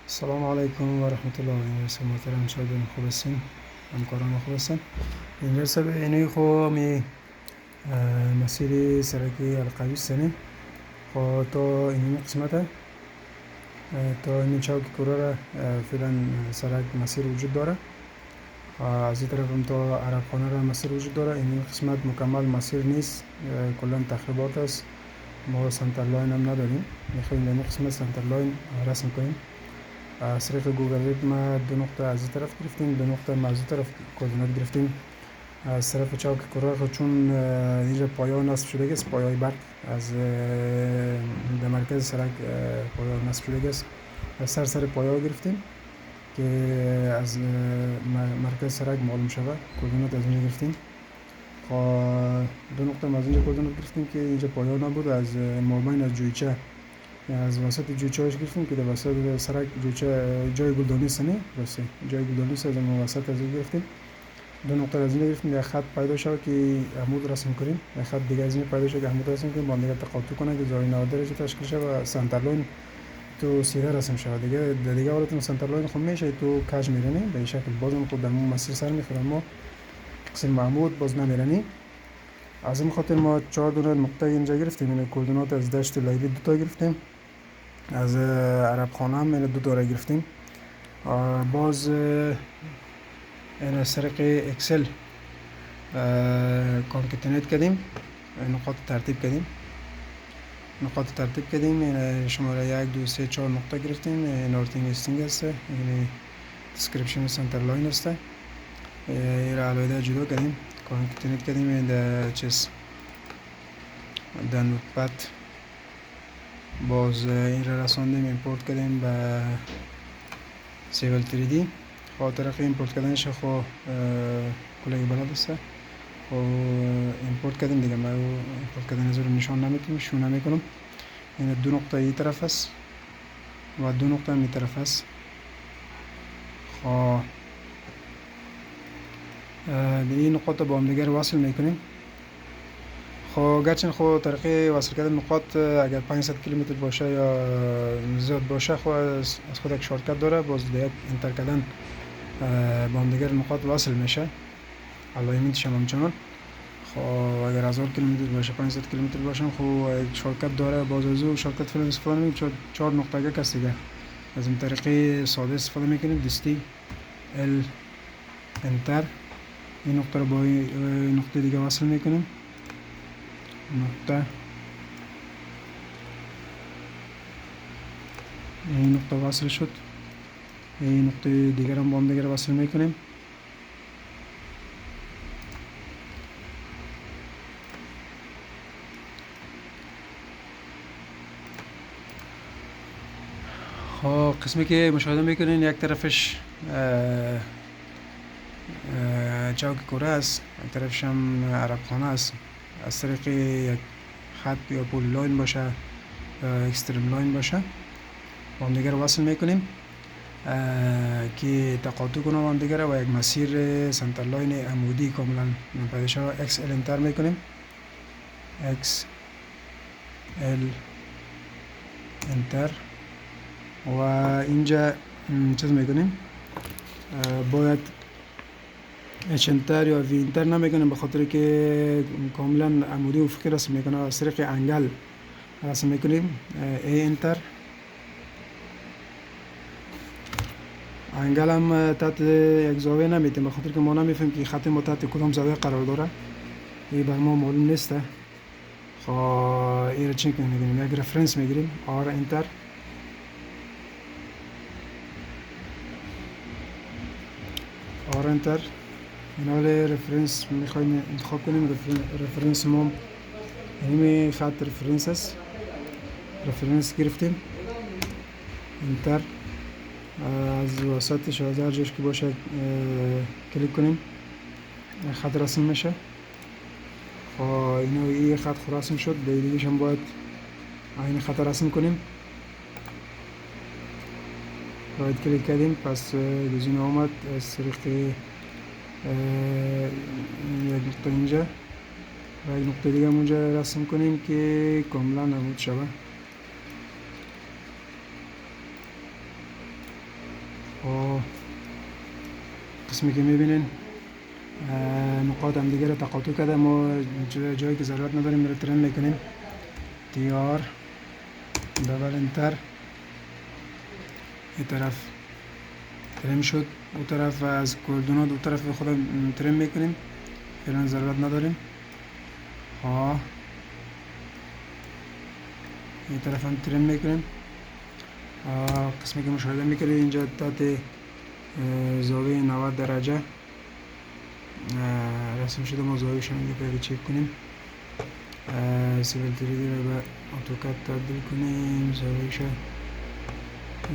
السلام علیکم و رحمت الله و برکاته. محترم مشاهدین خوب هستین؟ همکاران خوب هستن؟ اینجا سبب اینوی خو می مسیر سرکی القوی سنه خو تا این قسمت تا این چوک کرا را فعلا سرک مسیر وجود داره. از این طرف هم تا عرب خانه را مسیر وجود داره. این قسمت مکمل مسیر نیست، کلا تخریبات است. ما سنتر لاین هم نداریم، میخوایم این قسمت سنتر لاین رسم کنیم. از طریق گوگل ریپ ما دو نقطه از این طرف گرفتیم، دو نقطه ما از این طرف کوردینات گرفتیم. از طرف چوک کرا چون اینجا پایه نصب شده است، پایه برق از در مرکز سرک پایه نصب شده است. از سر پایه گرفتیم که از مرکز سرک معلوم شود. کوردینات از اینجا گرفتیم. دو نقطه ما از اینجا کوردینات گرفتیم که اینجا پایه نبود. از مابین از جویچه از وسط جویچه هاش گرفتیم که در وسط سرک جویچه جای گلدانی سنه راسته جای گلدانی از اون وسط از این گرفتیم. دو نقطه از این گرفتیم. یک خط پیدا شد که عمود رسم کنیم، یک خط دیگه از این پیدا شد که عمود رسم کنیم، با هم دیگه تقاطع کنه که زاویه 90 درجه تشکیل شه و سنتر لاین تو سیده رسم شود. دیگه حالت سنتر لاین خود میشه تو کج میرنی به این شکل. بازم خود در مسیر سر میخوره، ما قسم عمود باز نمیرنی. از این خاطر ما 4 دونه نقطه اینجا گرفتیم. این کوردینات از دشت لیلی دو تا گرفتیم، از عرب خانه هم این دو تا گرفتیم. باز این از طریق اکسل کانکتینیت کردیم، نقاط ترتیب کردیم. این شماره 1 2 3 4 نقطه گرفتیم. این آرتینگ استینگ است، این دیسکریپشن سنتر لاین است. این را علاوه جدا کردیم، کانکتینیت کردیم. این در چیز در نوتپد باز این را رساندیم، ایمپورت کردیم به سیول 3D. طریق ایمپورت کردنش خو کلی بلد است. ایمپورت کردیم دیگه، ما ایمپورت کردن از رو نشان نمیتونم، شو نمیکنم. این دو نقطه این طرف است و دو نقطه این طرف است. این نقاط با هم دیگر وصل میکنیم. گرچه طریق وصل کردن نقاط اگر 500 کیلومتر باشه یا زیاد باشه از خود یک شارتکت داره. باز دیگه انتر کردن با هم دیگر نقاط وصل میشه، علایمتش هم همچنان. اگر 1000 کیلومتر باشه 500 کیلومتر باشه یک شارتکت داره. باز از اون شارتکت فعلا استفاده میکنیم. 4 نقطه یک است دیگه، از این طریق ساده استفاده میکنیم. دستی ال انتر، این نقطه رو با این نقطه دیگه وصل میکنیم. این نقطه وصل شد. این نقطه دیگر هم با هم دیگر وصل میکنیم. قسمی که مشاهده میکنین یک طرفش چوک کوره است، یک طرفش هم عرب خانه است. از طریق یک خط یا پولی لاین باشه یا اکستریم لاین باشه با هم دیگر وصل میکنیم که تقاطع کنه با هم دیگر و یک مسیر سنتر لاین عمودی کاملا پیدا شود. اکس ال انتر میکنیم، اکس ال انتر و اینجا چیز میکنیم. باید اچ انتر یا وی انتر نمیکنیم به خاطر که کاملا عمودی و افقی رسم میکنه. از طریق انگل رسم میکنیم. ای انتر، انگل هم تحت یک زاویه نمیتیم به خاطر که ما نمیفهمیم که خط ما تحت کدام زاویه قرار داره. این بر ما معلوم نیست. این رو چی میگیریم؟ یک رفرنس میگیریم، آر انتر. انتر این حال رفرنس میخوایم انتخاب کنیم. رفرنس ما اینمی خط رفرنس است. رفرنس گرفتیم، انتر. از وسطش از هر جاش که باشه کلیک کنیم، خط رسم میشه. اینو این خط رسم شد، دیگهش هم باید این خط رسم کنیم. باید کلیک کردیم، پس گزینه آمد. از طریق یک نقطه اینجا و یک نقطه دیگه اونجا رسم کنیم که کاملا عمود شود. خب قسمی که میبینین نقاط هم دیگه رو تقاطع کرده. ما جایی که ضرورت نداریم رو ترم میکنیم. TR دبل انتر، این طرف ترم شد، اون طرف از کوردونات اون طرف خودم ترم میکنیم، فعلا ضرورت نداریم. ها این طرف هم ترم میکنیم. قسمی که مشاهده میکنید اینجا تحت زاویه 90 درجه رسم شده. ما زاویه‌ش هم دیگه چک کنیم. سیویل 3D رو به اتوکاد تبدیل کنیم،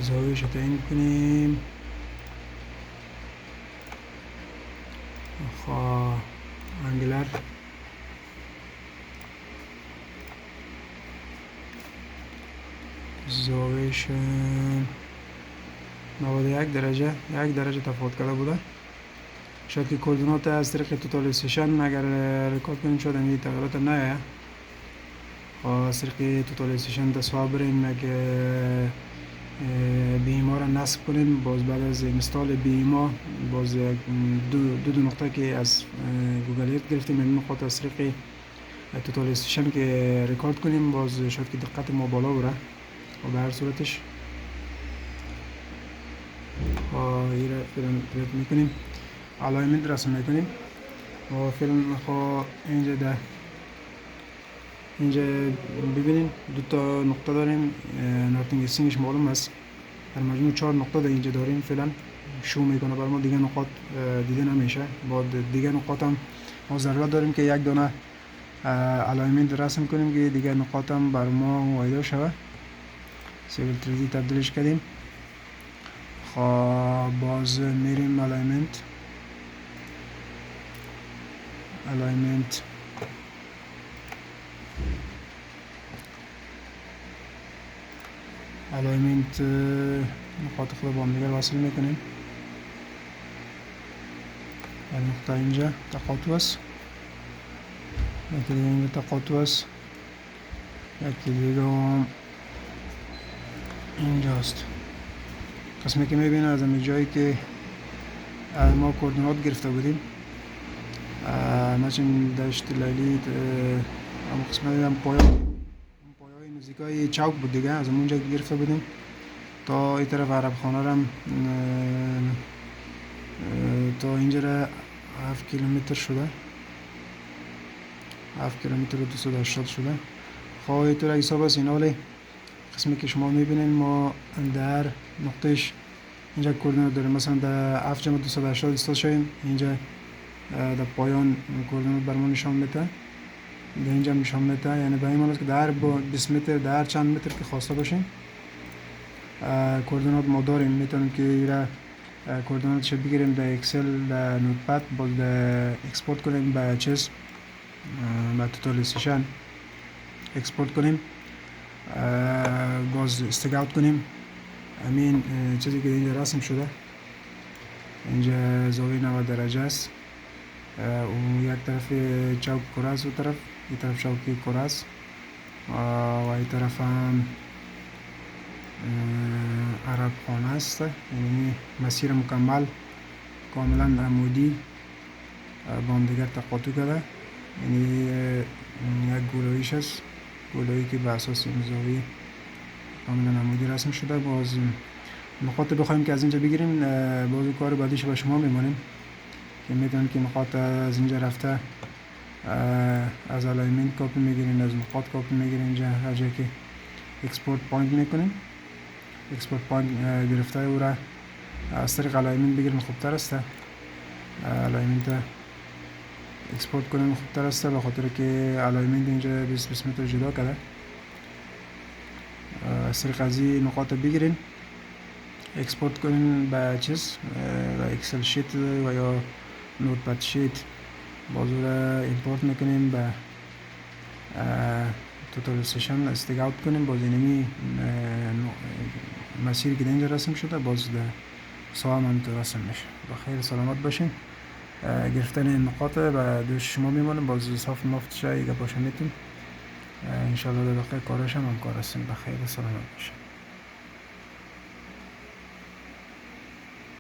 زاویه‌ش تعیین کنیم. خب انگلر زاویه‌ش 91 درجه، 1 درجه تفاوت کرده بوده. شاید که کوردینات از طریق توتالیزیشن اگر رکورد کنیم شاید این تغییرات نیاید. از طریق توتالیزیشن دستور بریم اگه بیما را نصب کنیم، باز بعد از اینستال بیما باز دو نقطه که از گوگل ارت گرفتیم این نقاط از طریق توتالیزیشن که رکورد کنیم باز شاید که دقت ما بالا بره. و به هر صورتش این را فعلا کلیک میکنیم، الاینمنت رسم میکنیم و فعلا اینجا ببینین دو تا نقطه داریم. نارتینگ سینگش معلوم است. در مجموع 4 نقطه در اینجا داریم. فعلا شو میکنه بر ما، دیگه نقاط دیده نمیشه. با دیگه نقاط هم ما ضرورت داریم که یک دانه الاینمنت رسم کنیم که دیگه نقاط هم بر ما وایدا شود. سیویل 3D تبدیلش کردیم. خب باز میریم الاینمنت نقاط خود با هم دیگر وصل میکنیم. این نقطه اینجا تقاطع است، یکی دیگه اینجا تقاطع است، یکی دیگه هم اینجاست. قسمی که میبینه از همین جایی که ما کوردینات گرفته بودیم، مثلا دشت لیلی هم قسمت هم پایای نزدیکای چوک بود دیگه، از اونجا گرفته بودیم تا این طرف عرب خانه هم تا اینجا 7 کیلومتر شده، 7 کیلومتر و 280 شده. خب اینطور حساب است. اینا ولی قسمی که شما میبینین ما در نقطهش اینجا کوردینات داریم. مثلا در 7 جمع 280 ایستاد شویم، اینجا در پایان کوردینات برمون نشان میده، در اینجا نشان میده. یعنی به این معنی است که در 20 متر در چند متر که خواسته باشیم کوردینات ما داریم. میتونیم که ایرا کوردیناتش بگیریم در اکسل، در نوتپد، باز در اکسپورت کنیم به چیز، به توتالیزیشن اکسپورت کنیم، باز استگاوت کنیم. همین چیزی که اینجا رسم شده، اینجا زاویه 90 درجه است. اون یک طرف چوک کره است، اون طرف این طرف چوکی کره است و این طرف هم عرب خانه است. یعنی مسیر مکمل کاملا عمودی با هم دیگر تقاطع کرده. یعنی یک گولاییش است، گولایی که به اساس این زاویه کاملا عمودی رسم شده. باز نقاط بخوایم که از اینجا بگیریم باز کار بعدیش به شما میمونیم که میدونیم که نقاط از اینجا رفته از الاینمنت کپی میگیرین، از نقاط کپی میگیرین. اینجا هر جایی که اکسپورت پوینت میکنیم، اکسپورت پوینت گرفته او را از طریق الاینمنت بگیریم خوبتر است. الاینمنت اکسپورت کنیم خوبتر است به خاطر که الاینمنت اینجا 20 متر جدا کرده. از طریق از این نقاط بگیرین اکسپورت کنین به چیز، به اکسل شیت و یا نوتپد شیت، باز او را ایمپورت میکنیم به توتالیزیشن استگاوت کنیم. باز اینمی مسیری که اینجا رسم شده باز در سوال همینطور رسم میشه. بخیر سلامت باشین. گرفتن این نقاط به دوش شما میمونه. باز صاف نفت شایی که باشه میتون انشالله در دقیقه کارش هم کار هستیم. بخیر سلامت باشین.